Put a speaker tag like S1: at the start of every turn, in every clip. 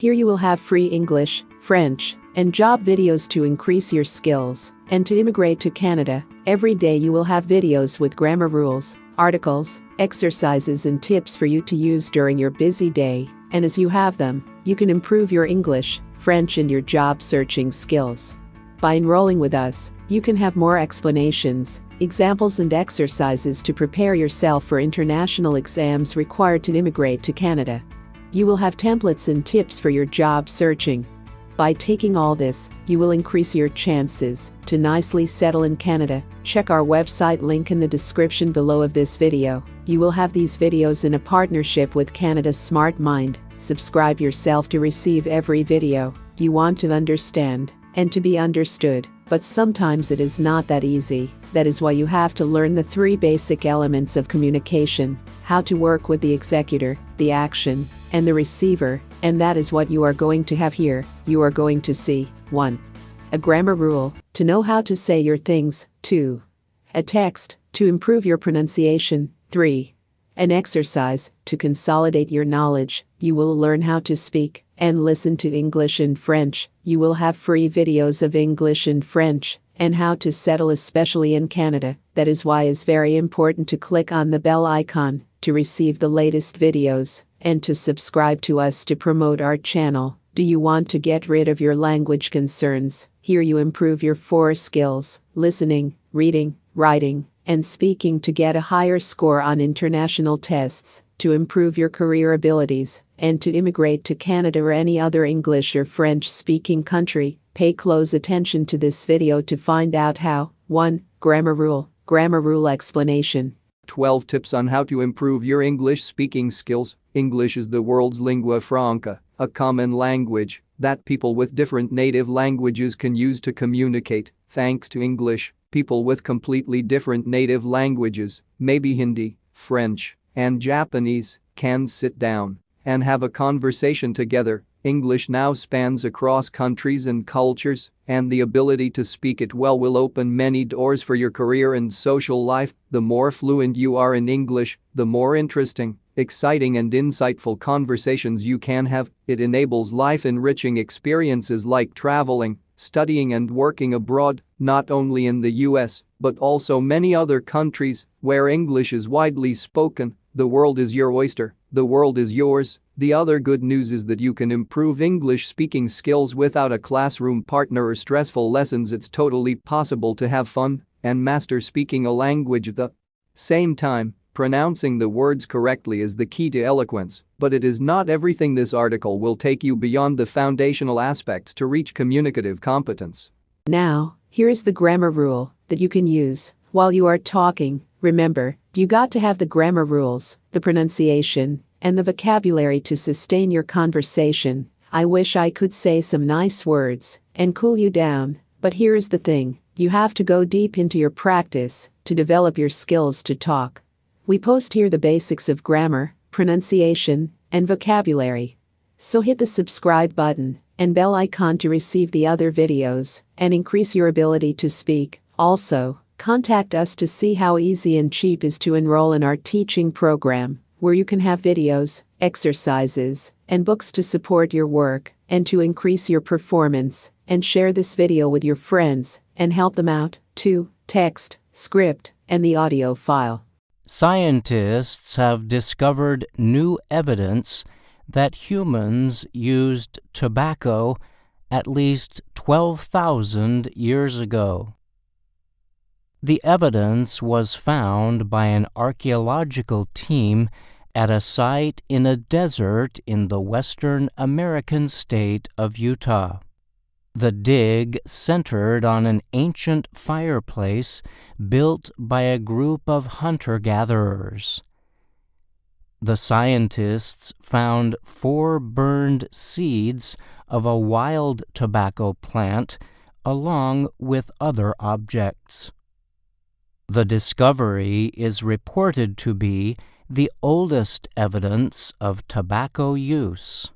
S1: Here you will have free English, French, and job videos to increase your skills. And to immigrate to Canada, every day you will have videos with grammar rules, articles, exercises and tips for you to use during your busy day. And as you have them, you can improve your English, French and your job searching skills. By enrolling with us, you can have more explanations, examples and exercises to prepare yourself for international exams required to immigrate to Canada. You will have templates and tips for your job searching. By taking all this, you will increase your chances to nicely settle in Canada. Check our website link in the description below of this video. You will have these videos in a partnership with Canada Smart Mind. Subscribe yourself to receive every video. You want to understand and to be understood, but sometimes it is not that easy. That is why you have to learn the 3 basic elements of communication: how to work with the executor, the action, and the receiver, and that is what you are going to have here. You are going to see 1. A grammar rule, to know how to say your things. 2. A text, to improve your pronunciation. 3. An exercise, to consolidate your knowledge. You will learn how to speak and listen to English and French. You will have free videos of English and French, and how to settle especially in Canada. That is why it's very important to click on the bell icon to receive the latest videos, and to subscribe to us to promote our channel. Do you want to get rid of your language concerns? Here you improve your 4 skills: listening, reading, writing, and speaking to get a higher score on international tests, to improve your career abilities, and to immigrate to Canada or any other English or French-speaking country. Pay close attention to this video to find out how. 1. Grammar rule explanation.
S2: 12 tips on how to improve your English speaking skills. English is the world's lingua franca, a common language that people with different native languages can use to communicate. Thanks to English, people with completely different native languages, maybe Hindi, French, and Japanese, can sit down and have a conversation together. English now spans across countries and cultures, and the ability to speak it well will open many doors for your career and social life. The more fluent you are in English, the more interesting, exciting and insightful conversations you can have. It enables life-enriching experiences like traveling, studying and working abroad, not only in the US, but also many other countries where English is widely spoken. The world is your oyster, the world is yours. The other good news is that you can improve English speaking skills without a classroom partner or stressful lessons. It's totally possible to have fun and master speaking a language at the same time. Pronouncing the words correctly is the key to eloquence, but it is not everything. This article will take you beyond the foundational aspects to reach communicative competence.
S1: Now, here is the grammar rule that you can use while you are talking. Remember, you got to have the grammar rules, the pronunciation, and the vocabulary to sustain your conversation. I wish I could say some nice words and cool you down, but here is the thing: you have to go deep into your practice to develop your skills to talk. We post here the basics of grammar, pronunciation, and vocabulary. So hit the subscribe button and bell icon to receive the other videos and increase your ability to speak. Also, contact us to see how easy and cheap it is to enroll in our teaching program, where you can have videos, exercises, and books to support your work and to increase your performance. And share this video with your friends and help them out. 2. Text, script, and the audio file.
S3: Scientists have discovered new evidence that humans used tobacco at least 12,000 years ago. The evidence was found by an archaeological team at a site in a desert in the western American state of Utah. The dig centered on an ancient fireplace built by a group of hunter-gatherers. The scientists found 4 burned seeds of a wild tobacco plant along with other objects. The discovery is reported to be the oldest evidence of tobacco use.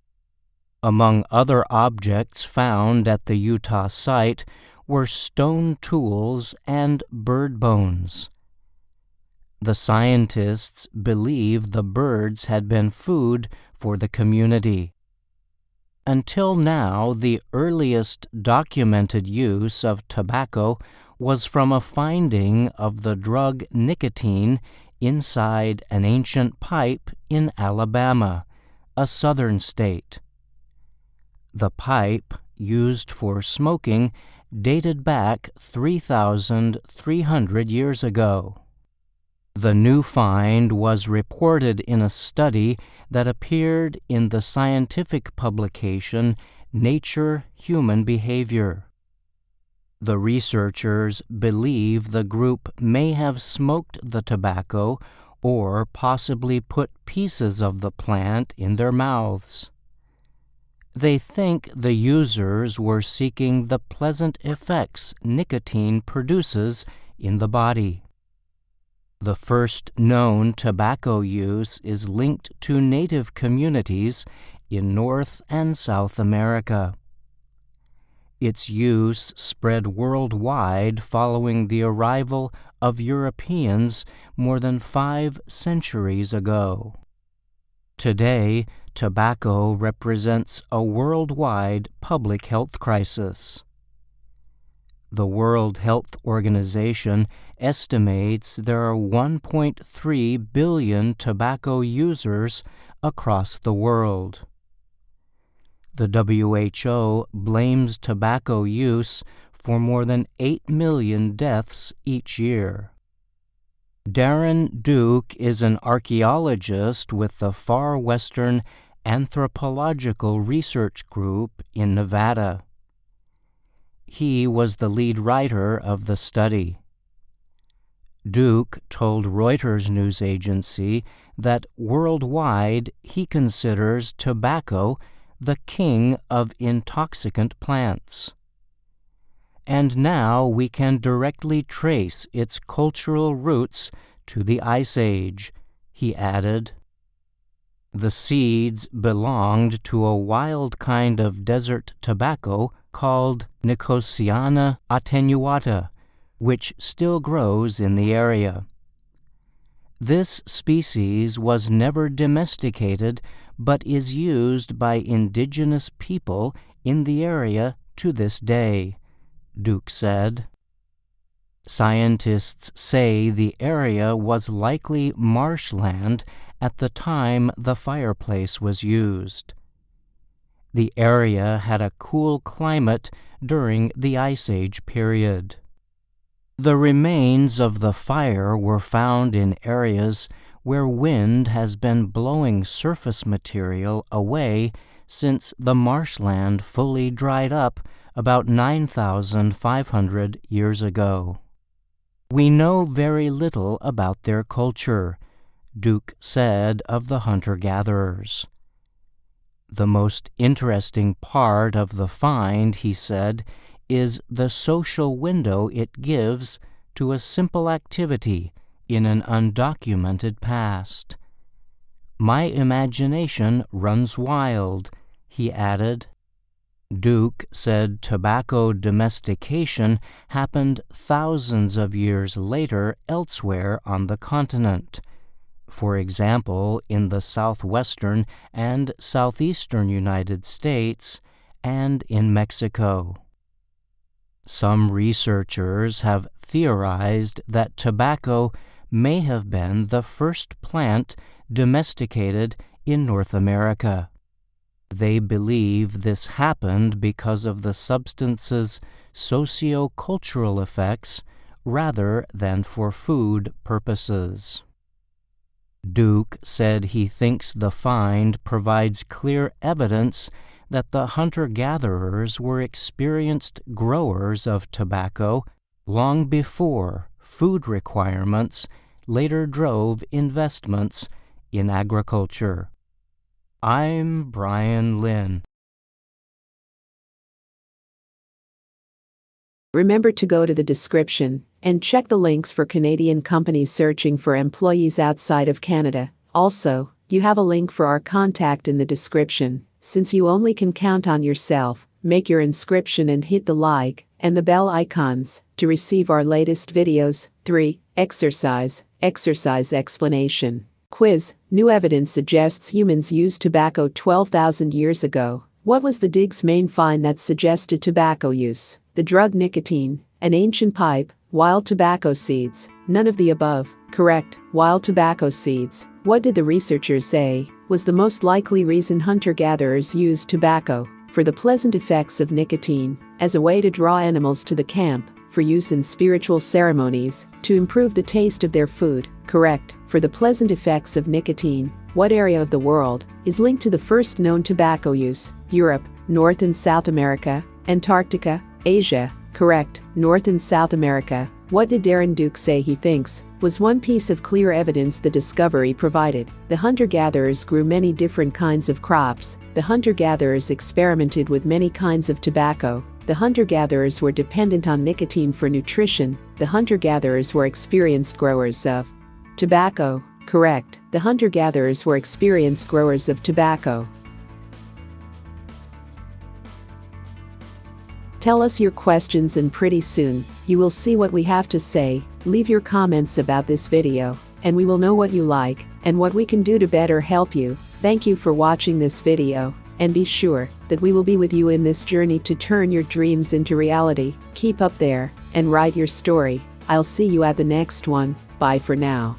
S3: Among other objects found at the Utah site were stone tools and bird bones. The scientists believe the birds had been food for the community. Until now, the earliest documented use of tobacco was from a finding of the drug nicotine inside an ancient pipe in Alabama, a southern state. The pipe, used for smoking, dated back 3,300 years ago. The new find was reported in a study that appeared in the scientific publication Nature Human Behavior. The researchers believe the group may have smoked the tobacco or possibly put pieces of the plant in their mouths. They think the users were seeking the pleasant effects nicotine produces in the body. The first known tobacco use is linked to native communities in North and South America. Its use spread worldwide following the arrival of Europeans more than 5 centuries ago. Today, tobacco represents a worldwide public health crisis. The World Health Organization estimates there are 1.3 billion tobacco users across the world. The WHO blames tobacco use for more than 8 million deaths each year. Darren Duke is an archaeologist with the Far Western Anthropological Research Group in Nevada. He was the lead writer of the study. Duke told Reuters news agency that worldwide he considers tobacco the king of intoxicant plants. And now we can directly trace its cultural roots to the Ice Age, he added. The seeds belonged to a wild kind of desert tobacco called Nicotiana attenuata, which still grows in the area. This species was never domesticated, but is used by indigenous people in the area to this day, Duke said. Scientists say the area was likely marshland at the time the fireplace was used. The area had a cool climate during the Ice Age period. The remains of the fire were found in areas where wind has been blowing surface material away since the marshland fully dried up about 9,500 years ago. We know very little about their culture, Duke said of the hunter-gatherers. The most interesting part of the find, he said, is the social window it gives to a simple activity in an undocumented past. My imagination runs wild, he added. Duke said tobacco domestication happened thousands of years later elsewhere on the continent. For example, in the southwestern and southeastern United States and in Mexico. Some researchers have theorized that tobacco may have been the first plant domesticated in North America. They believe this happened because of the substance's socio-cultural effects rather than for food purposes. Duke said he thinks the find provides clear evidence that the hunter-gatherers were experienced growers of tobacco long before food requirements later drove investments in agriculture. I'm Brian Lynn.
S1: Remember to go to the description and check the links for Canadian companies searching for employees outside of Canada. Also, you have a link for our contact in the description. Since you only can count on yourself, make your inscription and hit the like and the bell icons to receive our latest videos. 3. Exercise explanation. Quiz. New evidence suggests humans used tobacco 12,000 years ago. What was the dig's main find that suggested tobacco use? The drug nicotine, an ancient pipe, wild tobacco seeds, none of the above. Correct, wild tobacco seeds. What did the researchers say was the most likely reason hunter-gatherers used tobacco? For the pleasant effects of nicotine, as a way to draw animals to the camp, for use in spiritual ceremonies, to improve the taste of their food. Correct, for the pleasant effects of nicotine. What area of the world is linked to the first known tobacco use? Europe, North and South America, Antarctica, Asia. Correct, North and South America. What did Darren Duke say he thinks was one piece of clear evidence the discovery provided? The hunter-gatherers grew many different kinds of crops. The hunter-gatherers experimented with many kinds of tobacco. The hunter-gatherers were dependent on nicotine for nutrition. The hunter-gatherers were experienced growers of tobacco. Correct, the hunter-gatherers were experienced growers of tobacco. Tell us your questions and pretty soon, you will see what we have to say. Leave your comments about this video, and we will know what you like, and what we can do to better help you. Thank you for watching this video, and be sure that we will be with you in this journey to turn your dreams into reality. Keep up there, and write your story. I'll see you at the next one. Bye for now.